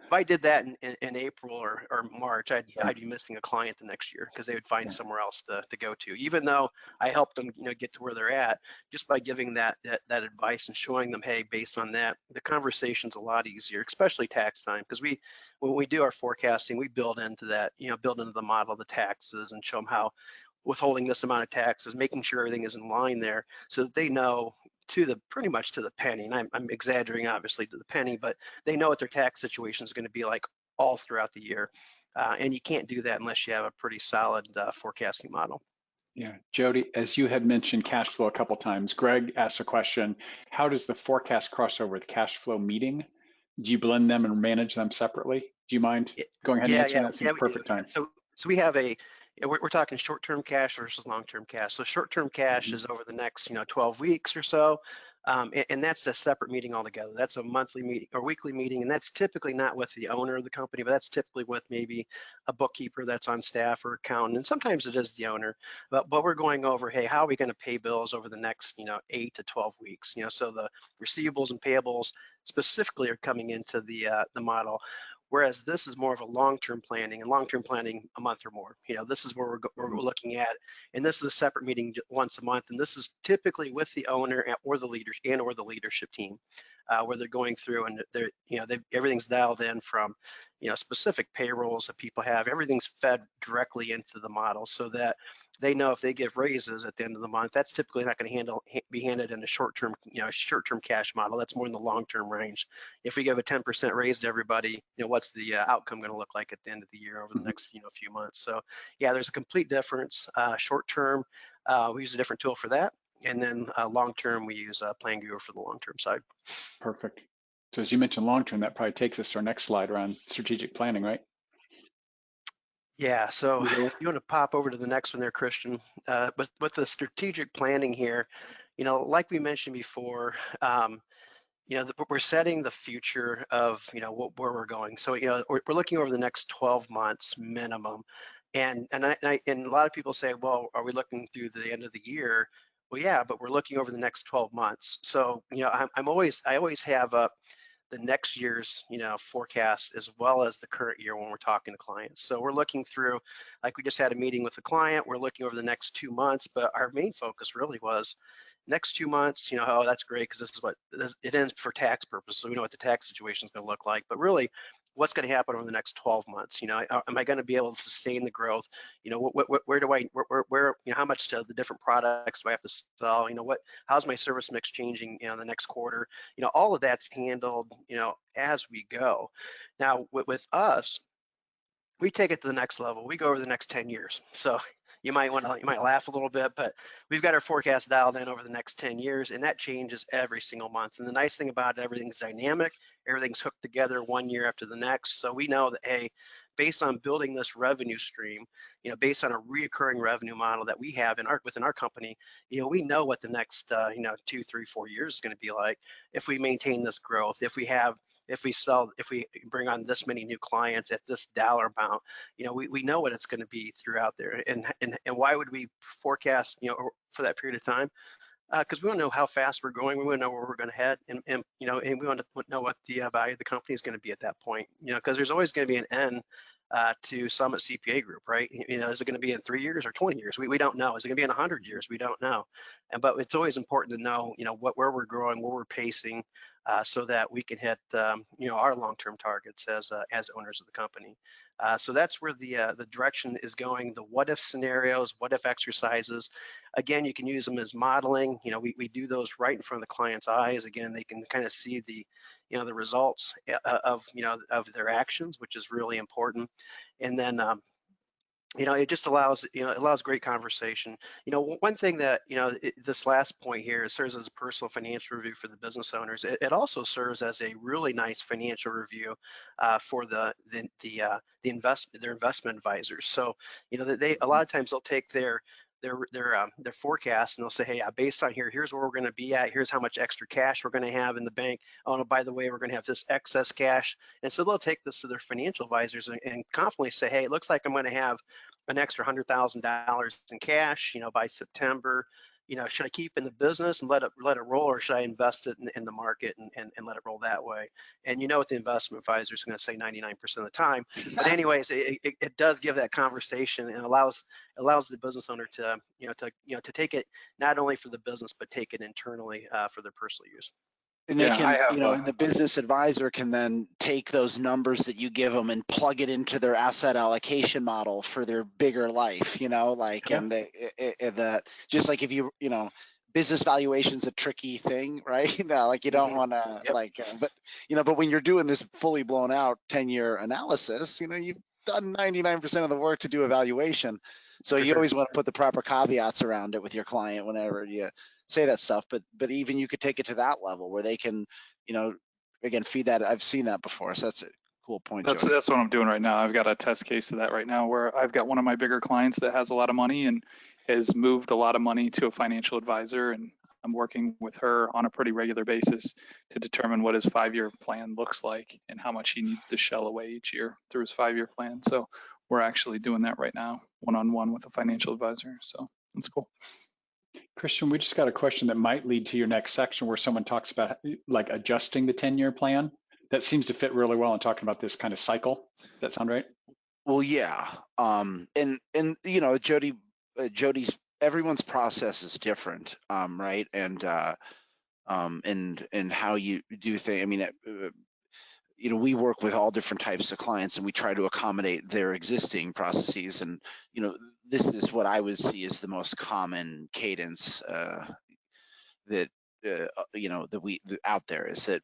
Speaker 4: If I did that in April or March, I'd be missing a client the next year because they would find somewhere else to go to. Even though I helped them, get to where they're at, just by giving that advice and showing them, hey, based on that, the conversation's a lot easier, especially tax time, because when we do our forecasting, we build into that, build into the model the taxes and show them how withholding this amount of taxes, making sure everything is in line there, so that they know pretty much to the penny. And I'm exaggerating, obviously, to the penny, but they know what their tax situation is going to be like all throughout the year. And you can't do that unless you have a pretty solid forecasting model.
Speaker 1: Yeah, Jody, as you had mentioned cash flow a couple times, Greg asked a question, how does the forecast cross over with cash flow meeting? Do you blend them and manage them separately? Do you mind going ahead and answering that? Seems perfect time.
Speaker 4: So we have we're talking short-term cash versus long-term cash. So short-term cash is over the next 12 weeks or so, and that's a separate meeting altogether. That's a monthly meeting or weekly meeting, and that's typically not with the owner of the company, but that's typically with maybe a bookkeeper that's on staff or accountant, and sometimes it is the owner. But we're going over, hey, how are we going to pay bills over the next 8 to 12 weeks? So the receivables and payables specifically are coming into the model. Whereas this is more of a long-term planning, and long-term planning a month or more. This is where we're looking at, and this is a separate meeting once a month, and this is typically with the owner or the leaders or the leadership team, where they're going through and everything's dialed in from specific payrolls that people have. Everything's fed directly into the model so that they know if they give raises at the end of the month, that's typically not going to be handed in a short-term cash model. That's more in the long-term range. If we give a 10% raise to everybody, what's the outcome going to look like at the end of the year over the next few months? So yeah, there's a complete difference. Short-term, we use a different tool for that, and then long-term we use PlanGuru for the long-term side.
Speaker 1: Perfect. So as you mentioned long-term, that probably takes us to our next slide around strategic planning, right?
Speaker 4: Yeah, so if you want to pop over to the next one there, Christian, but with the strategic planning here, like we mentioned before, we're setting the future of, where we're going. So, we're looking over the next 12 months minimum. And a lot of people say, well, are we looking through the end of the year? Well, yeah, but we're looking over the next 12 months. So, I always have the next year's forecast as well as the current year when we're talking to clients. So we're looking through, like we just had a meeting with the client, we're looking over the next 2 months, but our main focus really was next 2 months, oh, that's great because this is what it ends for tax purposes. So we know what the tax situation is going to look like, but really what's going to happen over the next 12 months? Am I going to be able to sustain the growth? Where do I, how much to the different products do I have to sell? How's my service mix changing, the next quarter? All of that's handled, as we go. Now with us, we take it to the next level. We go over the next 10 years. So, you might laugh a little bit, but we've got our forecast dialed in over the next 10 years, and that changes every single month. And the nice thing about it, everything's dynamic, everything's hooked together one year after the next. So we know that, hey, based on building this revenue stream, based on a reoccurring revenue model that we have within our company, we know what the next 2, 3, 4 years is going to be like if we maintain this growth, if we bring on this many new clients at this dollar amount, we know what it's going to be throughout there. And why would we forecast, for that period of time? Because we want to know how fast we're going. We want to know where we're going to head, and we want to know what the value of the company is going to be at that point. Because there's always going to be an end to Summit CPA Group, right? Is it going to be in 3 years or 20 years? We don't know. Is it going to be in 100 years? We don't know. But it's always important to know, where we're growing, where we're pacing, so that we can hit, our long-term targets as owners of the company. So that's where the direction is going. The what-if scenarios, what-if exercises. Again, you can use them as modeling. We do those right in front of the client's eyes. Again, they can kind of see the results of their actions, which is really important. And then it just allows great conversation. One thing that this last point here, it serves as a personal financial review for the business owners. It also serves as a really nice financial review for their investment advisors. So they a lot of times they'll take their forecast and they'll say, hey, based on here's where we're going to be at. Here's how much extra cash we're going to have in the bank. Oh, no, by the way, we're going to have this excess cash. And so they'll take this to their financial advisors and confidently say, hey, it looks like I'm going to have an extra $100,000 in cash, by September. Should I keep in the business and let it roll, or should I invest it in the market and let it roll that way? And what the investment advisor is going to say 99% of the time. But anyways, it does give that conversation and allows the business owner to take it not only for the business but take it internally for their personal use.
Speaker 3: And they can, and the business advisor can then take those numbers that you give them and plug it into their asset allocation model for their bigger life, and that just like if business valuation's a tricky thing, right? You don't want to but when you're doing this fully blown out 10-year analysis, you've done 99% of the work to do a valuation. So you always want to put the proper caveats around it with your client whenever you say that stuff. But even you could take it to that level where they can, again, feed that. I've seen that before. So that's a cool point.
Speaker 2: That's what I'm doing right now. I've got a test case of that right now where I've got one of my bigger clients that has a lot of money and has moved a lot of money to a financial advisor, and I'm working with her on a pretty regular basis to determine what his 5-year plan looks like and how much he needs to shell away each year through his 5-year plan. So we're actually doing that right now, one-on-one with a financial advisor. So that's cool.
Speaker 1: Christian, we just got a question that might lead to your next section where someone talks about like adjusting the 10-year plan. That seems to fit really well in talking about this kind of cycle. Does that sound right?
Speaker 3: Well, yeah. And Jody's, everyone's process is different, right? And how you do things. I mean, we work with all different types of clients and we try to accommodate their existing processes. And, this is what I would see as the most common cadence that out there is that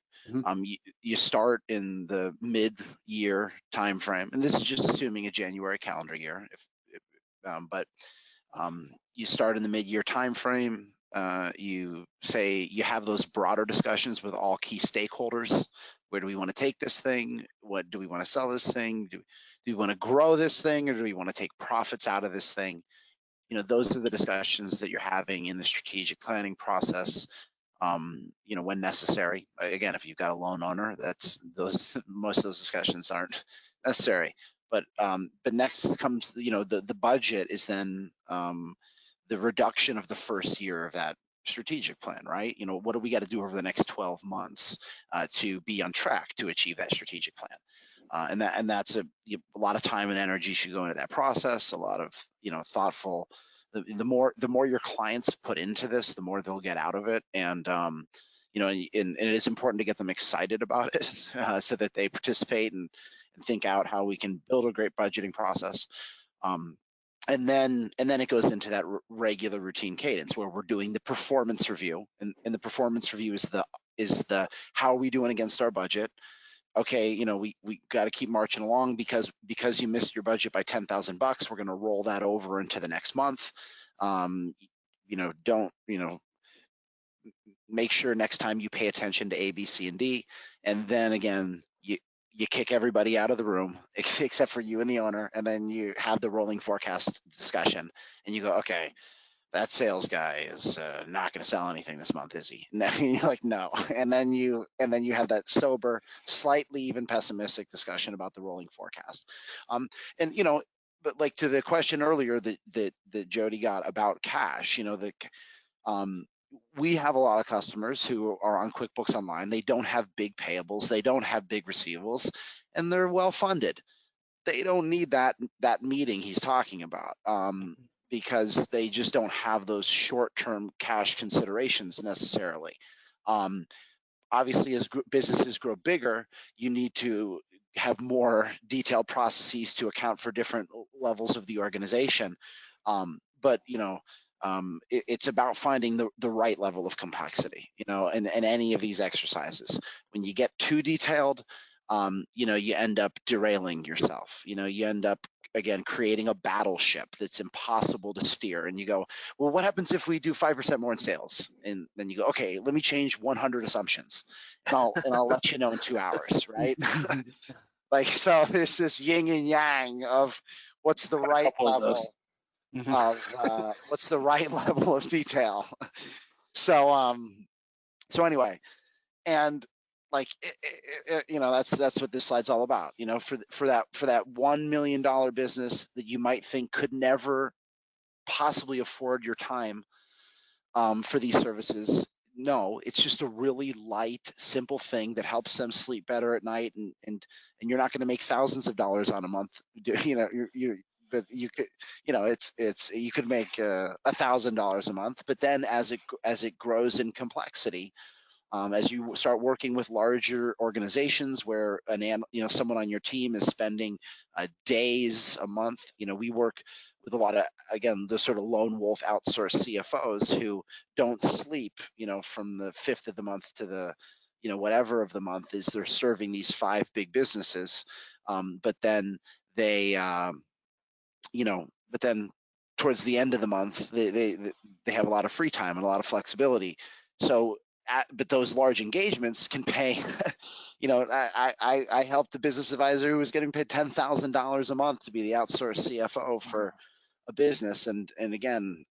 Speaker 3: you start in the mid-year time frame, and this is just assuming a January calendar year. But you start in the mid-year time frame. You say you have those broader discussions with all key stakeholders. Where do we want to take this thing? What do we want to sell this thing? Do we want to grow this thing, or do we want to take profits out of this thing? Those are the discussions that you're having in the strategic planning process. When necessary. Again, if you've got a loan owner, most of those discussions aren't necessary. But next comes the budget is then the reduction of the first year of that strategic plan, right? What do we got to do over the next 12 months to be on track to achieve that strategic plan? And that's a lot of time and energy should go into that process. A lot of thoughtful. The more your clients put into this, the more they'll get out of it. And and it is important to get them excited about it so that they participate and think out how we can build a great budgeting process. And then it goes into that regular routine cadence where we're doing the performance review, and the performance review is the how are we doing against our budget, okay, we got to keep marching along because you missed your budget by $10,000. We're going to roll that over into the next month. Don't make sure next time you pay attention to A, B, C, and D, and then again you kick everybody out of the room except for you and the owner, and then you have the rolling forecast discussion, and you go, okay, that sales guy is not going to sell anything this month, is he? And you're like, no. And then you have that sober, slightly even pessimistic discussion about the rolling forecast. But like to the question earlier that Jody got about cash, we have a lot of customers who are on QuickBooks Online. They don't have big payables, they don't have big receivables, and they're well funded. They don't need that meeting he's talking about. Because they just don't have those short-term cash considerations necessarily. Obviously, as businesses grow bigger, you need to have more detailed processes to account for different levels of the organization. But it's about finding the right level of complexity, in any of these exercises. When you get too detailed, you end up derailing yourself. You end up, again, creating a battleship that's impossible to steer. And you go, well, what happens if we do 5% more in sales? And then you go, okay, let me change 100 assumptions, and I'll let you know in 2 hours, right? Like, so there's this yin and yang of what's the right level of what's the right level of detail. So anyway, and like that's what this slide's all about. For that $1 million business that you might think could never possibly afford your time for these services. No, it's just a really light, simple thing that helps them sleep better at night, and you're not going to make thousands of dollars on a month. But you could, you could make $1,000 a month. But then as it grows in complexity, as you start working with larger organizations where someone on your team is spending days a month, we work with a lot of, again, the sort of lone wolf outsourced CFOs who don't sleep, from the 5th of the month to the, whatever of the month is they're serving these 5 big businesses. But then they, but then towards the end of the month, they have a lot of free time and a lot of flexibility. So, but those large engagements can pay. I helped a business advisor who was getting paid $10,000 a month to be the outsourced CFO for a business, and again,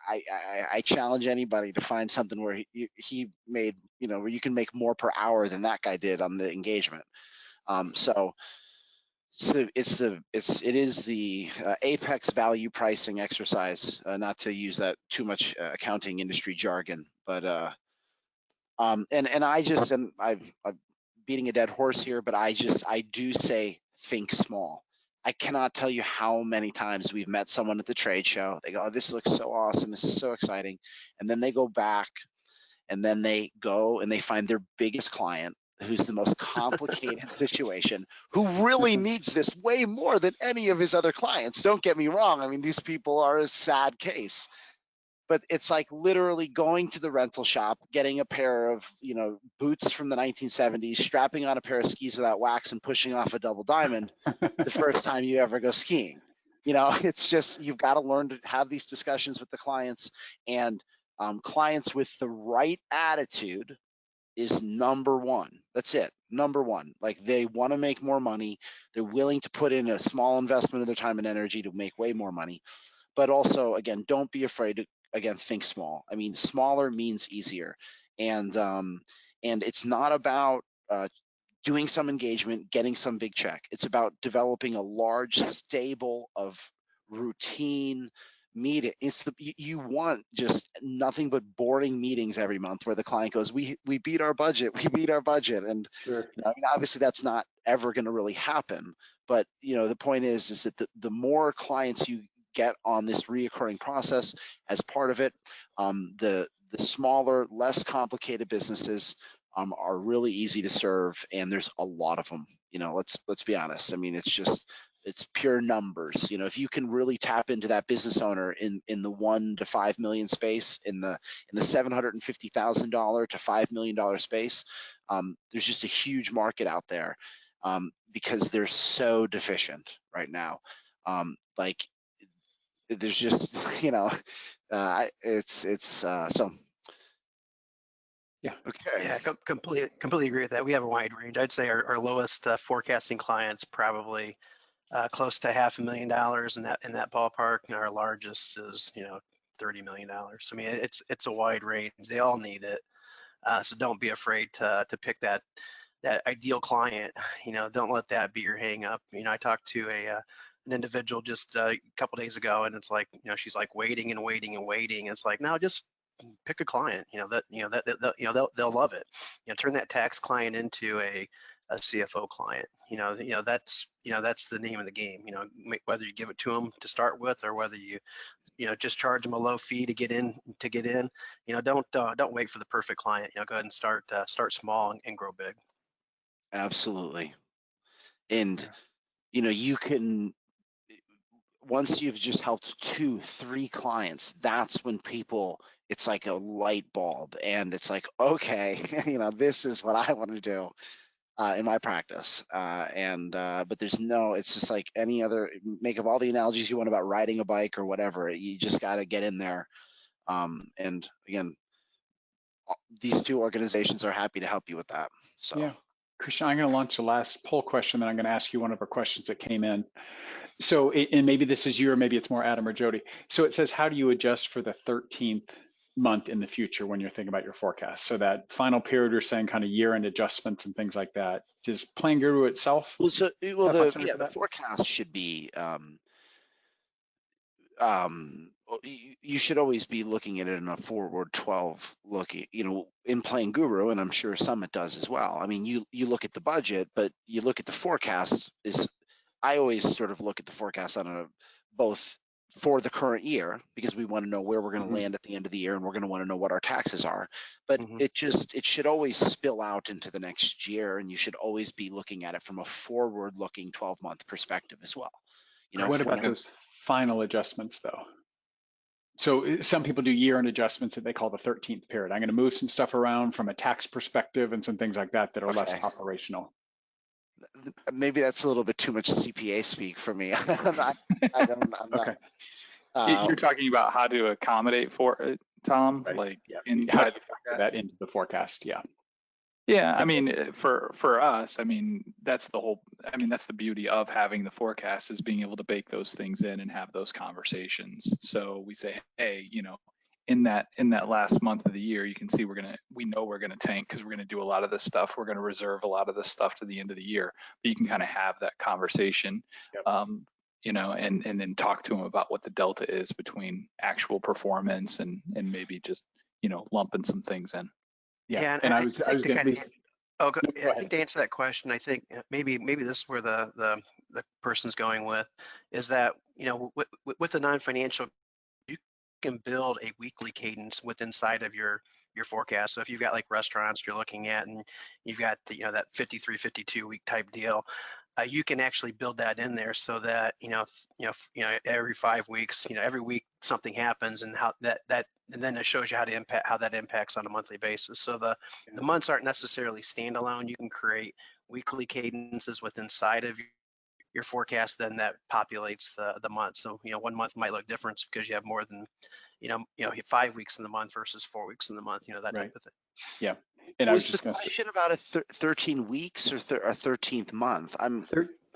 Speaker 3: I challenge anybody to find something where he made, where you can make more per hour than that guy did on the engagement. So it is the apex value pricing exercise. Not to use that too much accounting industry jargon, but I'm beating a dead horse here, but I do say think small. I cannot tell you how many times we've met someone at the trade show. They go, oh, this looks so awesome, this is so exciting, and then they go back, and then they go and they find their biggest client, who's the most complicated situation, who really needs this way more than any of his other clients. Don't get me wrong. I mean, these people are a sad case. But it's like literally going to the rental shop, getting a pair of, boots from the 1970s, strapping on a pair of skis without wax, and pushing off a double diamond the first time you ever go skiing. It's just, you've got to learn to have these discussions with the clients, and clients with the right attitude is number one. That's it, number one. Like, they want to make more money. They're willing to put in a small investment of their time and energy to make way more money. But also, again, don't be afraid to, again, think small. I mean, smaller means easier, and it's not about doing some engagement, getting some big check. It's about developing a large stable of routine meeting. You want just nothing but boring meetings every month where the client goes, we beat our budget, and sure. I mean, obviously that's not ever going to really happen. But the point is that the more clients you get on this reoccurring process as part of it, the smaller, less complicated businesses are really easy to serve, and there's a lot of them. Let's be honest. I mean, it's just It's pure numbers. You know, if you can really tap into that business owner in the 1 to 5 million space, in the $750,000 to $5 million space, there's just a huge market out there, because they're so deficient right now. Like there's just, you know, it's so.
Speaker 1: Yeah.
Speaker 3: Okay.
Speaker 4: Yeah, completely agree with that. We have a wide range. I'd say our lowest forecasting clients probably close to $500,000 in that ballpark, and our largest is $30 million. I mean, it's a wide range. They all need it, so don't be afraid to pick that ideal client. Don't let that be your hang up. I talked to an individual just a couple days ago, and it's like, she's like waiting and waiting and waiting. It's like, no, just pick a client, they'll love it. Turn that tax client into a CFO client. That's the name of the game. Whether you give it to them to start with, or whether you just charge them a low fee to get in. Don't wait for the perfect client. Go ahead and start small and grow big.
Speaker 3: Absolutely. And you can, once you've just helped 2, 3 clients, that's when it's like a light bulb, and it's like, okay, this is what I want to do in my practice. But it's just like any other, make up all the analogies you want about riding a bike or whatever. You just got to get in there. And again, these 2 organizations are happy to help you with that. So
Speaker 1: yeah, Christian, I'm going to launch the last poll question, then I'm going to ask you one of our questions that came in. So, and maybe this is you, or maybe it's more Adam or Jody. So it says, how do you adjust for the 13th month in the future when you're thinking about your forecast? So that final period, you're saying kind of year-end adjustments and things like that. Does PlanGuru itself?
Speaker 3: The forecast should be, you should always be looking at it in a forward 12 looking, in PlanGuru, and I'm sure Summit does as well. I mean, you look at the budget, but you look at the forecast. I always sort of look at the forecast on both for the current year, because we want to know where we're going to land at the end of the year, and we're going to want to know what our taxes are. But it should always spill out into the next year, and you should always be looking at it from a forward-looking 12-month perspective as well.
Speaker 1: What about those final adjustments, though? So some people do year-end adjustments that they call the 13th period. I'm going to move some stuff around from a tax perspective and some things like that are less operational.
Speaker 3: Maybe that's a little bit too much CPA speak for me. I'm not.
Speaker 1: Okay.
Speaker 2: You're talking about how to accommodate for it, Tom,
Speaker 1: right.
Speaker 2: like
Speaker 1: how to factor that into the forecast. Yeah.
Speaker 2: Yeah, I mean, for us, I mean, that's the beauty of having the forecast, is being able to bake those things in and have those conversations. So we say, hey, in that last month of the year, you can see we know we're gonna tank, because we're gonna do a lot of this stuff. We're gonna reserve a lot of this stuff to the end of the year. But you can kind of have that conversation, and then talk to them about what the delta is between actual performance and maybe just lumping some things in.
Speaker 1: Yeah, and I was going to be.
Speaker 4: I think to answer that question, I think maybe this is where the person's going with, is that with the non-financial, you can build a weekly cadence inside of your forecast. So if you've got like restaurants you're looking at, and you've got that 53, 52 week type deal, you can actually build that in there, so that every 5 weeks, every week something happens, and how that and then it shows you how that impacts on a monthly basis. So the months aren't necessarily standalone. You can create weekly cadences inside of your forecast, then that populates the month. So 1 month might look different because you have more than 5 weeks in the month versus 4 weeks in the month, that type of thing.
Speaker 1: Yeah. And
Speaker 3: was the question about 13 weeks or a 13th month?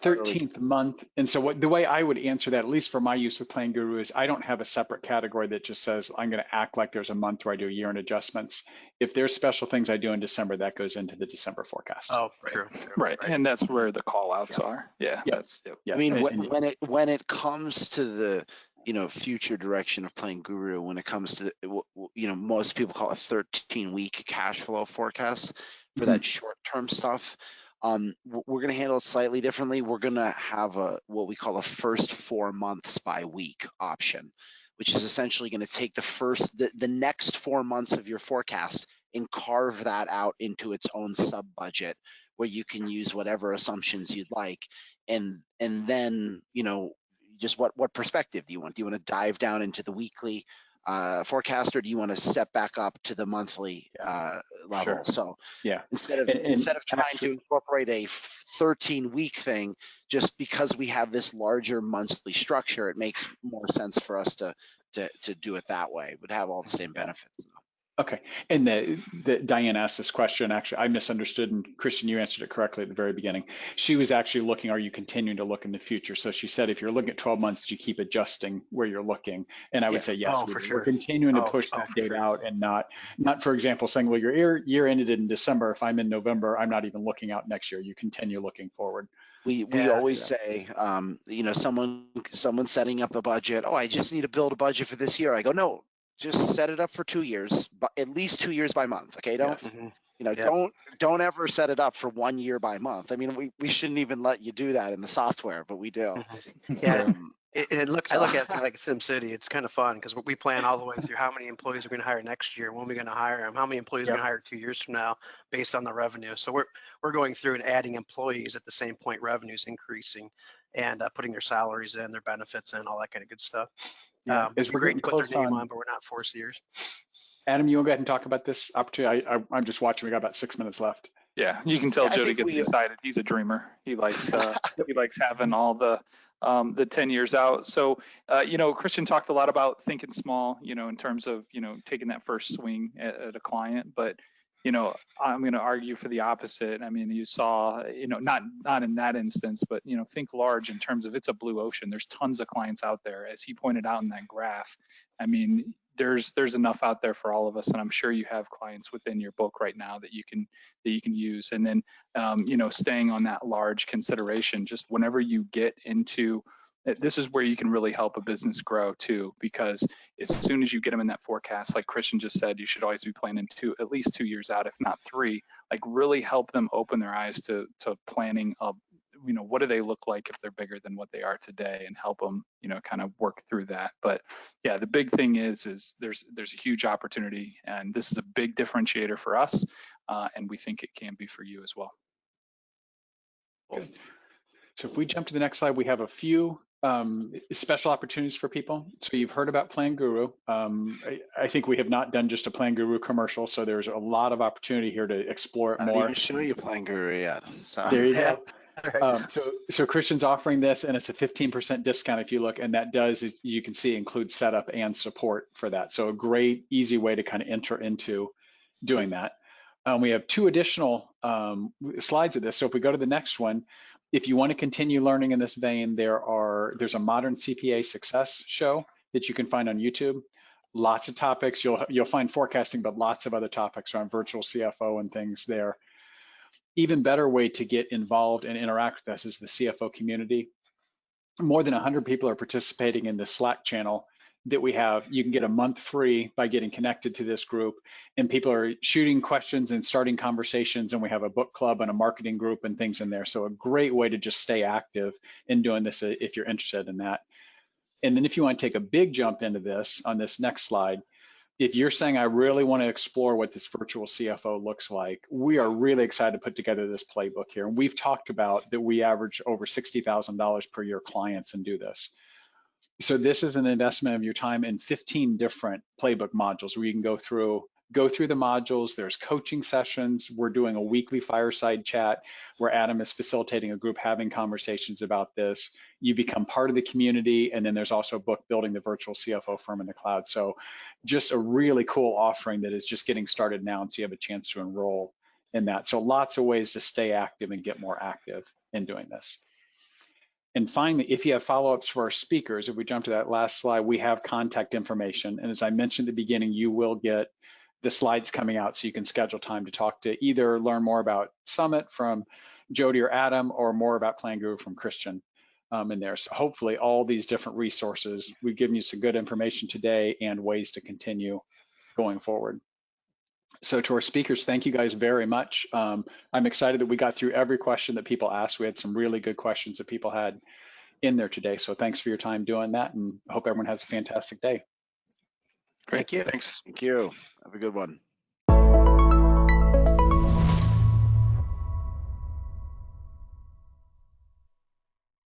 Speaker 1: 13th month. And so the way I would answer that, at least for my use of PlanGuru, is I don't have a separate category that just says I'm going to act like there's a month where I do year-end adjustments. If there's special things I do in December, that goes into the December forecast.
Speaker 4: Oh, true.
Speaker 2: Right. And that's where the call outs are. Yeah.
Speaker 1: Yeah.
Speaker 3: I mean, when it comes to the future direction of PlanGuru, when it comes to most people call it a 13-week cash flow forecast for that short-term stuff. We're going to handle it slightly differently. We're going to have what we call a first 4 months by week option, which is essentially going to take the next 4 months of your forecast and carve that out into its own sub budget, where you can use whatever assumptions you'd like, and then just what perspective do you want? Do you want to dive down into the weekly forecast, or do you want to step back up to the monthly level?
Speaker 1: Sure.
Speaker 3: So
Speaker 1: yeah,
Speaker 3: instead of trying to incorporate a 13-week thing, just because we have this larger monthly structure, it makes more sense for us to do it that way. It would have all the same benefits.
Speaker 1: Okay, and the Diane asked this question. Actually, I misunderstood, and Christian, you answered it correctly at the very beginning. She was actually looking, are you continuing to look in the future? So she said, if you're looking at 12 months, do you keep adjusting where you're looking? And I would say yes. We're continuing to push that date out, and not, for example, saying, well, your year ended in December. If I'm in November, I'm not even looking out next year. You continue looking forward.
Speaker 3: We always say, someone setting up a budget. Oh, I just need to build a budget for this year. I go, no. Just set it up for 2 years, but at least 2 years by month. Okay, don't don't ever set it up for 1 year by month. I mean, we shouldn't even let you do that in the software, but we do.
Speaker 4: Yeah, I look at it like SimCity. It's kind of fun because we plan all the way through how many employees we're going to hire next year, when we're going to hire them, how many employees we're going to hire 2 years from now, based on the revenue. So we're going through and adding employees at the same point revenue's increasing, and putting their salaries in, their benefits in, all that kind of good stuff.
Speaker 1: Yeah,
Speaker 4: it's great to put their name on, but we're not 4 years.
Speaker 1: Adam, you want to go ahead and talk about this opportunity? I'm just watching. We got about 6 minutes left.
Speaker 2: Yeah, you can tell Jody gets excited. He's a dreamer. He likes having all the 10 years out. So Christian talked a lot about thinking small, in terms of taking that first swing at a client. But I'm going to argue for the opposite. I mean, you saw, not in that instance, but think large in terms of it's a blue ocean. There's tons of clients out there, as he pointed out in that graph. I mean, there's enough out there for all of us, and I'm sure you have clients within your book right now that you can use. And then staying on that large consideration, just whenever you get into, this is where you can really help a business grow too, because as soon as you get them in that forecast, like Christian just said, you should always be planning at least 2 years out, if not 3. Like really help them open their eyes to planning what do they look like if they're bigger than what they are today, and help them kind of work through that. But yeah, the big thing is there's a huge opportunity, and this is a big differentiator for us, and we think it can be for you as well.
Speaker 1: Good. So if we jump to the next slide, we have a few special opportunities for people. So you've heard about PlanGuru. I think we have not done just a PlanGuru commercial, so there's a lot of opportunity here to explore it more.
Speaker 3: I didn't even show you PlanGuru yet. So.
Speaker 1: There you go. So Christian's offering this, and it's a 15% discount if you look, and that does, as you can see, include setup and support for that. So a great, easy way to kind of enter into doing that. We have 2 additional slides of this. So if we go to the next one, if you want to continue learning in this vein, there's a modern CPA success show that you can find on YouTube. Lots of topics. You'll find forecasting, but lots of other topics around virtual CFO and things there. Even better way to get involved and interact with us is the CFO community. More than 100 people are participating in the Slack channel that we have. You can get a month free by getting connected to this group, and people are shooting questions and starting conversations, and we have a book club and a marketing group and things in there. So a great way to just stay active in doing this if you're interested in that. And then if you want to take a big jump into this on this next slide, if you're saying, I really want to explore what this virtual CFO looks like, we are really excited to put together this playbook here. And we've talked about that we average over $60,000 per year clients and do this. So this is an investment of your time in 15 different playbook modules where you can go through the modules. There's coaching sessions. We're doing a weekly fireside chat where Adam is facilitating a group having conversations about this. You become part of the community, and then there's also a book, Building the Virtual CFO Firm in the Cloud. So just a really cool offering that is just getting started now, and so you have a chance to enroll in that. So lots of ways to stay active and get more active in doing this. And finally, if you have follow-ups for our speakers, if we jump to that last slide, we have contact information. And as I mentioned at the beginning, you will get the slides coming out so you can schedule time to talk to either learn more about Summit from Jody or Adam, or more about PlanGuru from Christian in there. So hopefully all these different resources, we've given you some good information today and ways to continue going forward. So to our speakers, thank you guys very much. I'm excited that we got through every question that people asked. We had some really good questions that people had in there today. So thanks for your time doing that, and I hope everyone has a fantastic day.
Speaker 2: Great.
Speaker 4: Thank you.
Speaker 2: Thanks.
Speaker 3: Thank you. Have a good one.